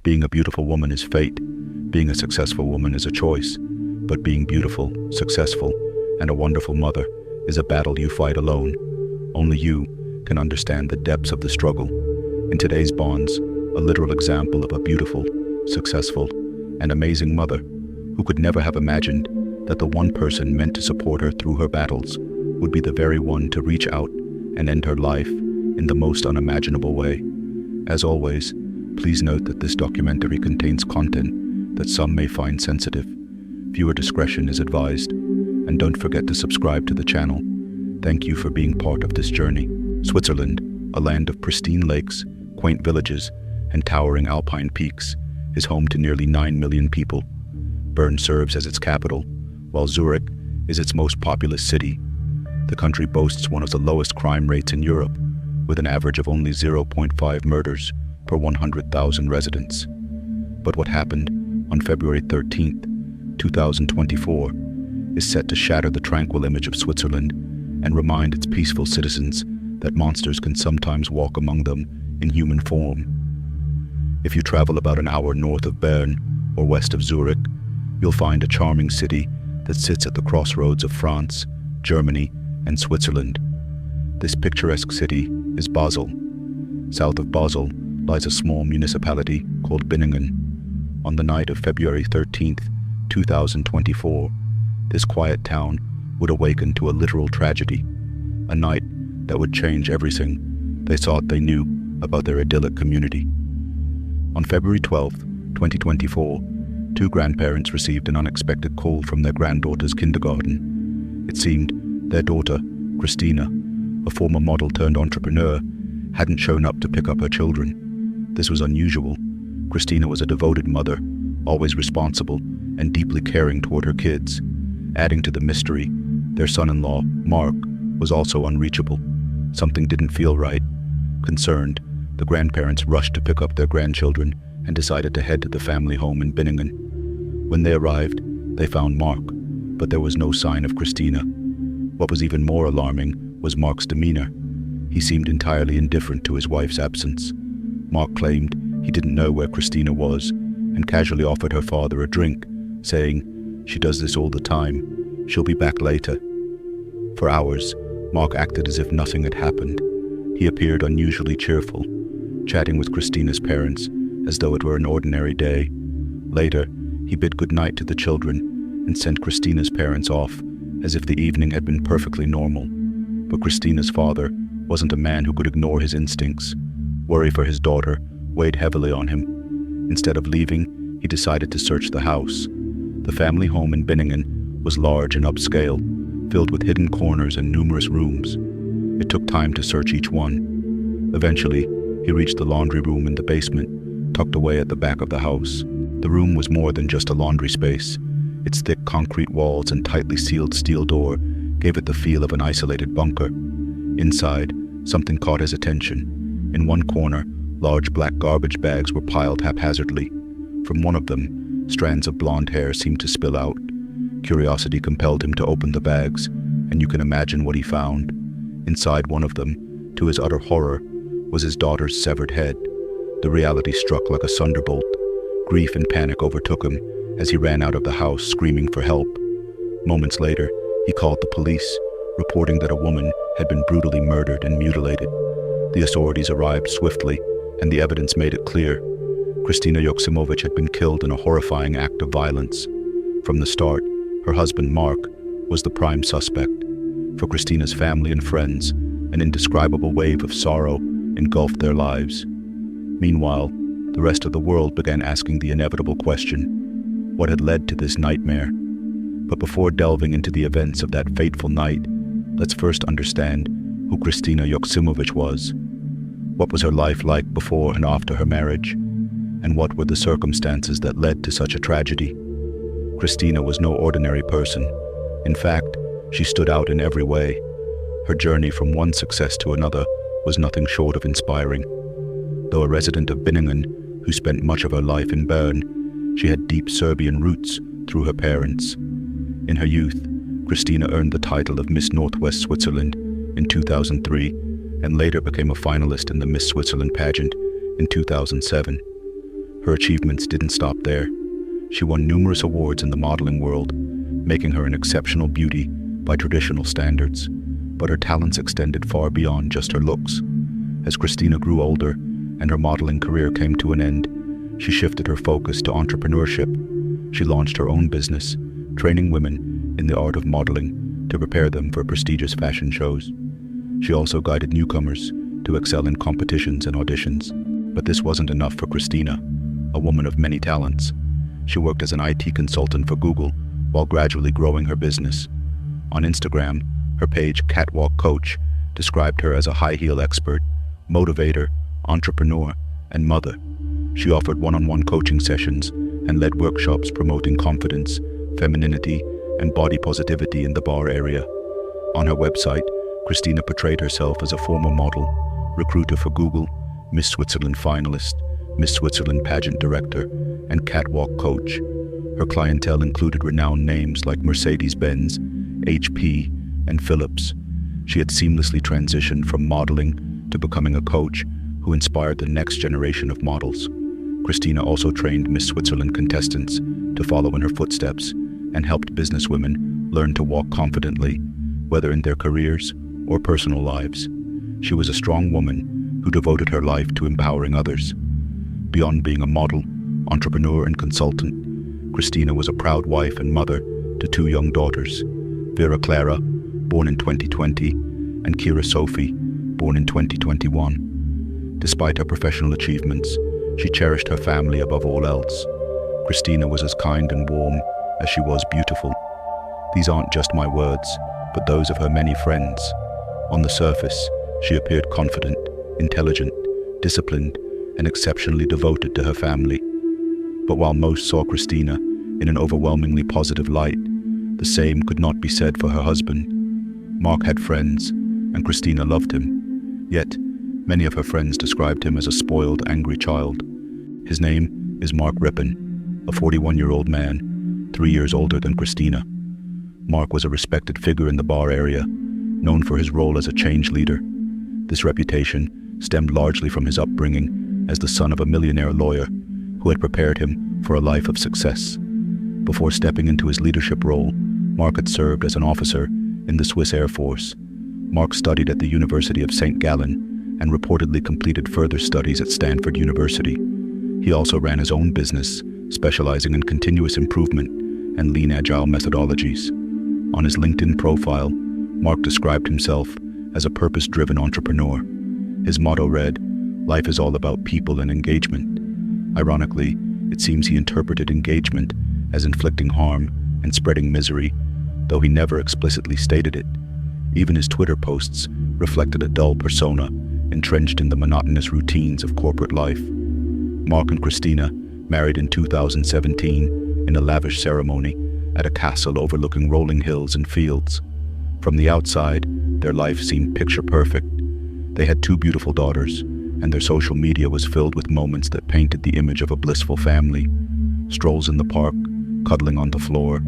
Being a beautiful woman is fate. Being a successful woman is a choice. But being beautiful, successful, and a wonderful mother is a battle you fight alone. Only you can understand the depths of the struggle. In today's Bonds, a literal example of a beautiful, successful, and amazing mother who could never have imagined that the one person meant to support her through her battles would be the very one to reach out and end her life in the most unimaginable way. As always, please note that this documentary contains content that some may find sensitive. Viewer discretion is advised, and don't forget to subscribe to the channel. Thank you for being part of this journey. Switzerland, a land of pristine lakes, quaint villages, and towering alpine peaks, is home to nearly 9 million people. Bern serves as its capital, while Zurich is its most populous city. The country boasts one of the lowest crime rates in Europe, with an average of only 0.5 murders per 100,000 residents. But what happened on February 13th, 2024, is set to shatter the tranquil image of Switzerland and remind its peaceful citizens that monsters can sometimes walk among them in human form. If you travel about an hour north of Bern or west of Zurich, you'll find a charming city that sits at the crossroads of France, Germany, and Switzerland. This picturesque city is Basel. South of Basel lies a small municipality called Binningen. On the night of February 13th, 2024, this quiet town would awaken to a literal tragedy, a night that would change everything they thought they knew about their idyllic community. On February 12th, 2024, two grandparents received an unexpected call from their granddaughter's kindergarten. It seemed their daughter, Kristina, a former model turned entrepreneur, hadn't shown up to pick up her children. This was unusual. Kristina was a devoted mother, always responsible and deeply caring toward her kids. Adding to the mystery, their son-in-law, Mark, was also unreachable. Something didn't feel right. Concerned, the grandparents rushed to pick up their grandchildren and decided to head to the family home in Binningen. When they arrived, they found Mark, but there was no sign of Kristina. What was even more alarming was Mark's demeanor. He seemed entirely indifferent to his wife's absence. Mark claimed he didn't know where Kristina was and casually offered her father a drink, saying, "She does this all the time. She'll be back later." For hours, Mark acted as if nothing had happened. He appeared unusually cheerful, chatting with Kristina's parents as though it were an ordinary day. Later, he bid goodnight to the children and sent Kristina's parents off as if the evening had been perfectly normal. But Kristina's father wasn't a man who could ignore his instincts. Worry for his daughter weighed heavily on him. Instead of leaving, he decided to search the house. The family home in Binningen was large and upscale, filled with hidden corners and numerous rooms. It took time to search each one. Eventually, he reached the laundry room in the basement, tucked away at the back of the house. The room was more than just a laundry space. Its thick concrete walls and tightly sealed steel door gave it the feel of an isolated bunker. Inside, something caught his attention. In one corner, large black garbage bags were piled haphazardly. From one of them, strands of blonde hair seemed to spill out. Curiosity compelled him to open the bags, and you can imagine what he found. Inside one of them, to his utter horror, was his daughter's severed head. The reality struck like a thunderbolt. Grief and panic overtook him as he ran out of the house screaming for help. Moments later, he called the police, reporting that a woman had been brutally murdered and mutilated. The authorities arrived swiftly, and the evidence made it clear. Kristina Joksimovic had been killed in a horrifying act of violence. From the start, her husband Mark was the prime suspect. For Kristina's family and friends, an indescribable wave of sorrow engulfed their lives. Meanwhile, the rest of the world began asking the inevitable question: what had led to this nightmare? But before delving into the events of that fateful night, let's first understand who Kristina Joksimovic was. What was her life like before and after her marriage? And what were the circumstances that led to such a tragedy? Kristina was no ordinary person. In fact, she stood out in every way. Her journey from one success to another was nothing short of inspiring. Though a resident of Binningen, who spent much of her life in Bern, she had deep Serbian roots through her parents. In her youth, Kristina earned the title of Miss Northwest Switzerland in 2003 and later became a finalist in the Miss Switzerland pageant in 2007. Her achievements didn't stop there. She won numerous awards in the modeling world, making her an exceptional beauty by traditional standards. But her talents extended far beyond just her looks. As Kristina grew older and her modeling career came to an end, she shifted her focus to entrepreneurship. She launched her own business, training women in the art of modeling to prepare them for prestigious fashion shows. She also guided newcomers to excel in competitions and auditions. But this wasn't enough for Kristina, a woman of many talents. She worked as an IT consultant for Google while gradually growing her business. On Instagram, her page Catwalk Coach described her as a high heel expert, motivator, entrepreneur, and mother. She offered one-on-one coaching sessions and led workshops promoting confidence, femininity, and body positivity in the bar area. On her website, Kristina portrayed herself as a former model, recruiter for Google, Miss Switzerland finalist, Miss Switzerland pageant director, and catwalk coach. Her clientele included renowned names like Mercedes-Benz, HP, and Philips. She had seamlessly transitioned from modeling to becoming a coach who inspired the next generation of models. Kristina also trained Miss Switzerland contestants to follow in her footsteps and helped businesswomen learn to walk confidently, whether in their careers or personal lives. She was a strong woman who devoted her life to empowering others. Beyond being a model, entrepreneur, and consultant, Kristina was a proud wife and mother to two young daughters, Vera Clara, born in 2020, and Kira Sophie, born in 2021. Despite her professional achievements, she cherished her family above all else. Kristina was as kind and warm as she was beautiful. These aren't just my words, but those of her many friends. On the surface, she appeared confident, intelligent, disciplined, and exceptionally devoted to her family. But while most saw Kristina in an overwhelmingly positive light, the same could not be said for her husband. Mark had friends, and Kristina loved him. Yet, many of her friends described him as a spoiled, angry child. His name is Mark Rippon, a 41-year-old man, 3 years older than Kristina. Mark was a respected figure in the bar area, known for his role as a change leader. This reputation stemmed largely from his upbringing as the son of a millionaire lawyer who had prepared him for a life of success. Before stepping into his leadership role, Mark had served as an officer in the Swiss Air Force. Mark studied at the University of St. Gallen and reportedly completed further studies at Stanford University. He also ran his own business, specializing in continuous improvement and lean agile methodologies. On his LinkedIn profile, Mark described himself as a purpose-driven entrepreneur. His motto read, "Life is all about people and engagement." Ironically, it seems he interpreted engagement as inflicting harm and spreading misery, though he never explicitly stated it. Even his Twitter posts reflected a dull persona entrenched in the monotonous routines of corporate life. Mark and Kristina married in 2017 in a lavish ceremony at a castle overlooking rolling hills and fields. From the outside, their life seemed picture perfect. They had two beautiful daughters, and their social media was filled with moments that painted the image of a blissful family. Strolls in the park, cuddling on the floor,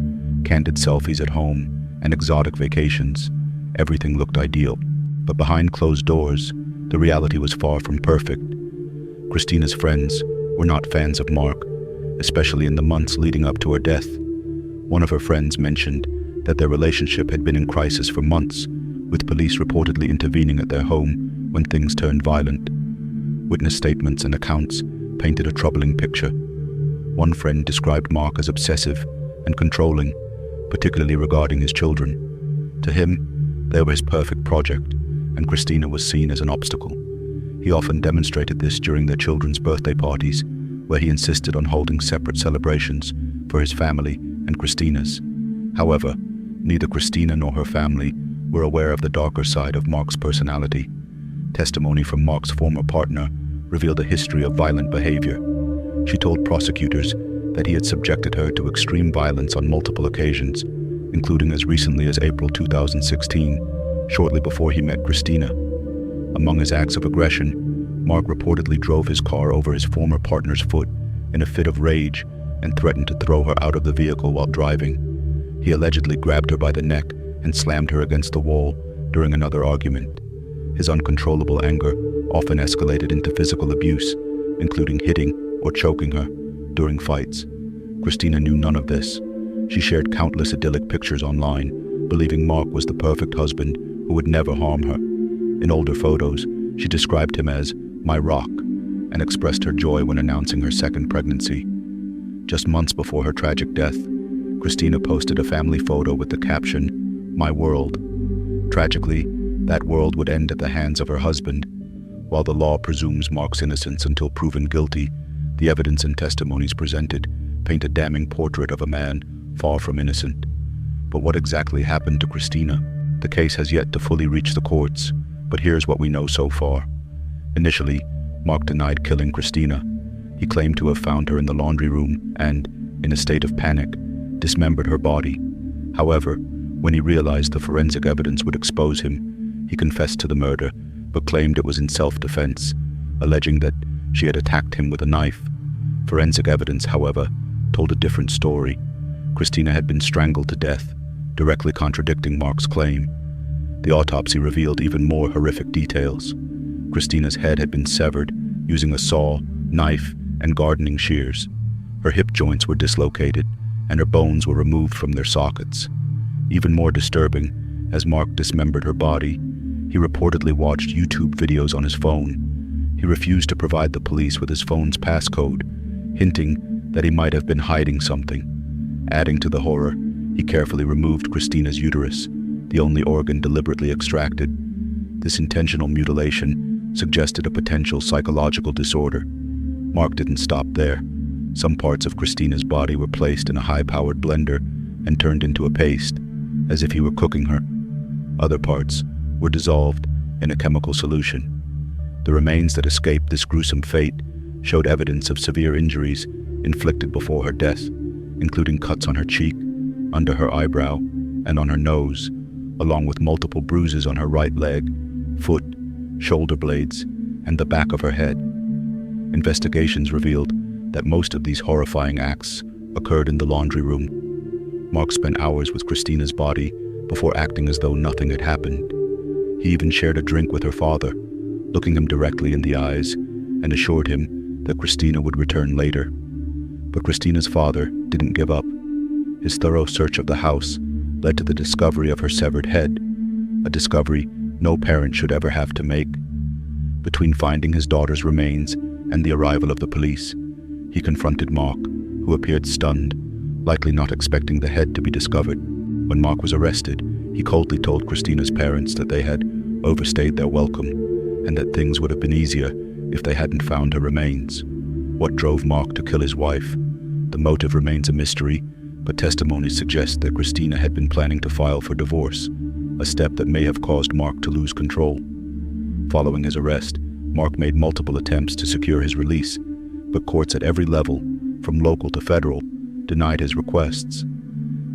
candid selfies at home, and exotic vacations. Everything looked ideal. But behind closed doors, the reality was far from perfect. Kristina's friends were not fans of Mark, especially in the months leading up to her death. One of her friends mentioned that their relationship had been in crisis for months, with police reportedly intervening at their home when things turned violent. Witness statements and accounts painted a troubling picture. One friend described Mark as obsessive and controlling, particularly regarding his children. To him, they were his perfect project, and Kristina was seen as an obstacle. He often demonstrated this during their children's birthday parties, where he insisted on holding separate celebrations for his family and Kristina's. However, neither Kristina nor her family were aware of the darker side of Mark's personality. Testimony from Mark's former partner revealed a history of violent behavior. She told prosecutors that he had subjected her to extreme violence on multiple occasions, including as recently as April 2016, shortly before he met Kristina. Among his acts of aggression, Mark reportedly drove his car over his former partner's foot in a fit of rage and threatened to throw her out of the vehicle while driving. He allegedly grabbed her by the neck and slammed her against the wall during another argument. His uncontrollable anger often escalated into physical abuse, including hitting or choking her during fights. Kristina knew none of this. She shared countless idyllic pictures online, believing Mark was the perfect husband who would never harm her. In older photos, she described him as "my rock" and expressed her joy when announcing her second pregnancy. Just months before her tragic death, Kristina posted a family photo with the caption, "My world." Tragically, that world would end at the hands of her husband. While the law presumes Mark's innocence until proven guilty, the evidence and testimonies presented paint a damning portrait of a man far from innocent. But what exactly happened to Kristina? The case has yet to fully reach the courts, but here's what we know so far. Initially, Mark denied killing Kristina. He claimed to have found her in the laundry room and, in a state of panic, dismembered her body. However, when he realized the forensic evidence would expose him, he confessed to the murder, but claimed it was in self-defense, alleging that she had attacked him with a knife. Forensic evidence, however, told a different story. Kristina had been strangled to death, directly contradicting Mark's claim. The autopsy revealed even more horrific details. Kristina's head had been severed using a saw, knife, and gardening shears. Her hip joints were dislocated, and her bones were removed from their sockets. Even more disturbing, as Mark dismembered her body, he reportedly watched YouTube videos on his phone. He refused to provide the police with his phone's passcode, hinting that he might have been hiding something. Adding to the horror, he carefully removed Kristina's uterus, the only organ deliberately extracted. This intentional mutilation suggested a potential psychological disorder. Mark didn't stop there. Some parts of Kristina's body were placed in a high-powered blender and turned into a paste, as if he were cooking her. Other parts were dissolved in a chemical solution. The remains that escaped this gruesome fate showed evidence of severe injuries inflicted before her death, including cuts on her cheek, under her eyebrow, and on her nose, along with multiple bruises on her right leg, foot, shoulder blades, and the back of her head. Investigations revealed that most of these horrifying acts occurred in the laundry room. Mark spent hours with Kristina's body before acting as though nothing had happened. He even shared a drink with her father, looking him directly in the eyes, and assured him that Kristina would return later. But Kristina's father didn't give up. His thorough search of the house led to the discovery of her severed head, a discovery no parent should ever have to make. Between finding his daughter's remains and the arrival of the police, he confronted Mark, who appeared stunned, likely not expecting the head to be discovered. When Mark was arrested, he coldly told Kristina's parents that they had overstayed their welcome and that things would have been easier if they hadn't found her remains. What drove Mark to kill his wife? The motive remains a mystery, but testimonies suggest that Kristina had been planning to file for divorce, a step that may have caused Mark to lose control. Following his arrest, Mark made multiple attempts to secure his release, but courts at every level, from local to federal, denied his requests.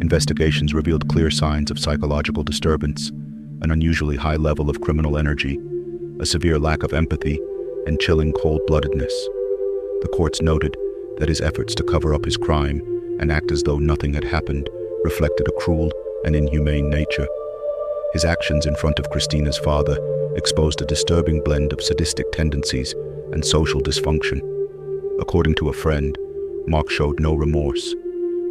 Investigations revealed clear signs of psychological disturbance, an unusually high level of criminal energy, a severe lack of empathy, and chilling cold-bloodedness. The courts noted that his efforts to cover up his crime and act as though nothing had happened reflected a cruel and inhumane nature. His actions in front of Kristina's father exposed a disturbing blend of sadistic tendencies and social dysfunction. According to a friend, Mark showed no remorse.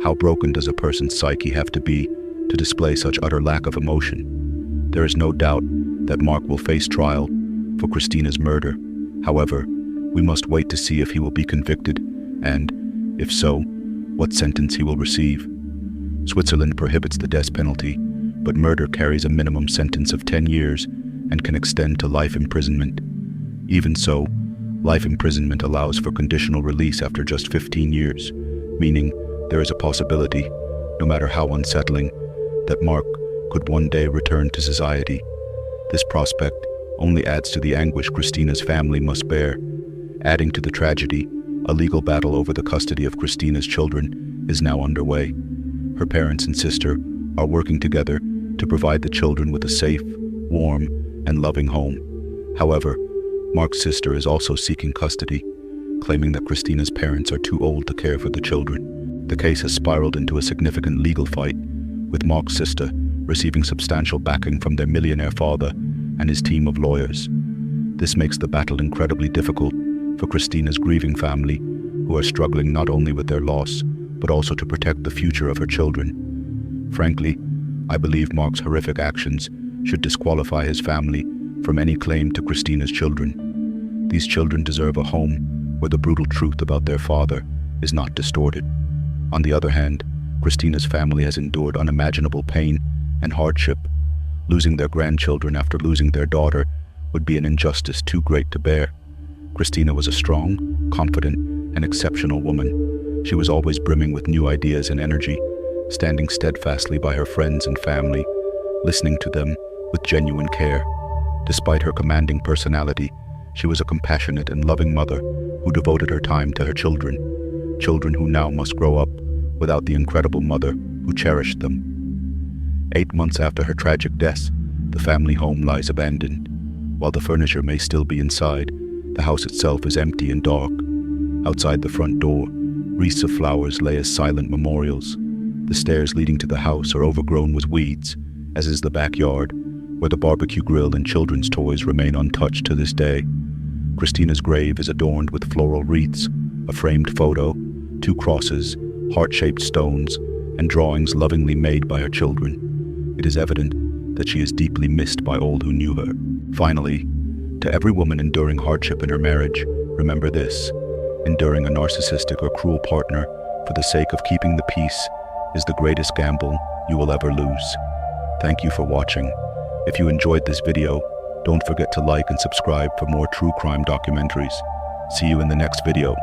How broken does a person's psyche have to be to display such utter lack of emotion? There is no doubt that Mark will face trial for Kristina's murder. However, we must wait to see if he will be convicted and, if so, what sentence he will receive. Switzerland prohibits the death penalty, but murder carries a minimum sentence of 10 years and can extend to life imprisonment. Even so, life imprisonment allows for conditional release after just 15 years, meaning there is a possibility, no matter how unsettling, that Mark could one day return to society. This prospect only adds to the anguish Kristina's family must bear. Adding to the tragedy, a legal battle over the custody of Kristina's children is now underway. Her parents and sister are working together to provide the children with a safe, warm, and loving home. However, Mark's sister is also seeking custody, claiming that Kristina's parents are too old to care for the children. The case has spiraled into a significant legal fight, with Mark's sister receiving substantial backing from their millionaire father and his team of lawyers. This makes the battle incredibly difficult for Kristina's grieving family, who are struggling not only with their loss, but also to protect the future of her children. Frankly, I believe Mark's horrific actions should disqualify his family from any claim to Kristina's children. These children deserve a home where the brutal truth about their father is not distorted. On the other hand, Kristina's family has endured unimaginable pain and hardship. Losing their grandchildren after losing their daughter would be an injustice too great to bear. Kristina was a strong, confident, and exceptional woman. She was always brimming with new ideas and energy, standing steadfastly by her friends and family, listening to them with genuine care. Despite her commanding personality, she was a compassionate and loving mother who devoted her time to her children who now must grow up without the incredible mother who cherished them. 8 months after her tragic death, the family home lies abandoned. While the furniture may still be inside, the house itself is empty and dark. Outside the front door, wreaths of flowers lay as silent memorials. The stairs leading to the house are overgrown with weeds, as is the backyard, where the barbecue grill and children's toys remain untouched to this day. Kristina's grave is adorned with floral wreaths, a framed photo, 2 crosses, heart-shaped stones, and drawings lovingly made by her children. It is evident that she is deeply missed by all who knew her. Finally, to every woman enduring hardship in her marriage, remember this: enduring a narcissistic or cruel partner for the sake of keeping the peace is the greatest gamble you will ever lose. Thank you for watching. If you enjoyed this video, don't forget to like and subscribe for more true crime documentaries. See you in the next video.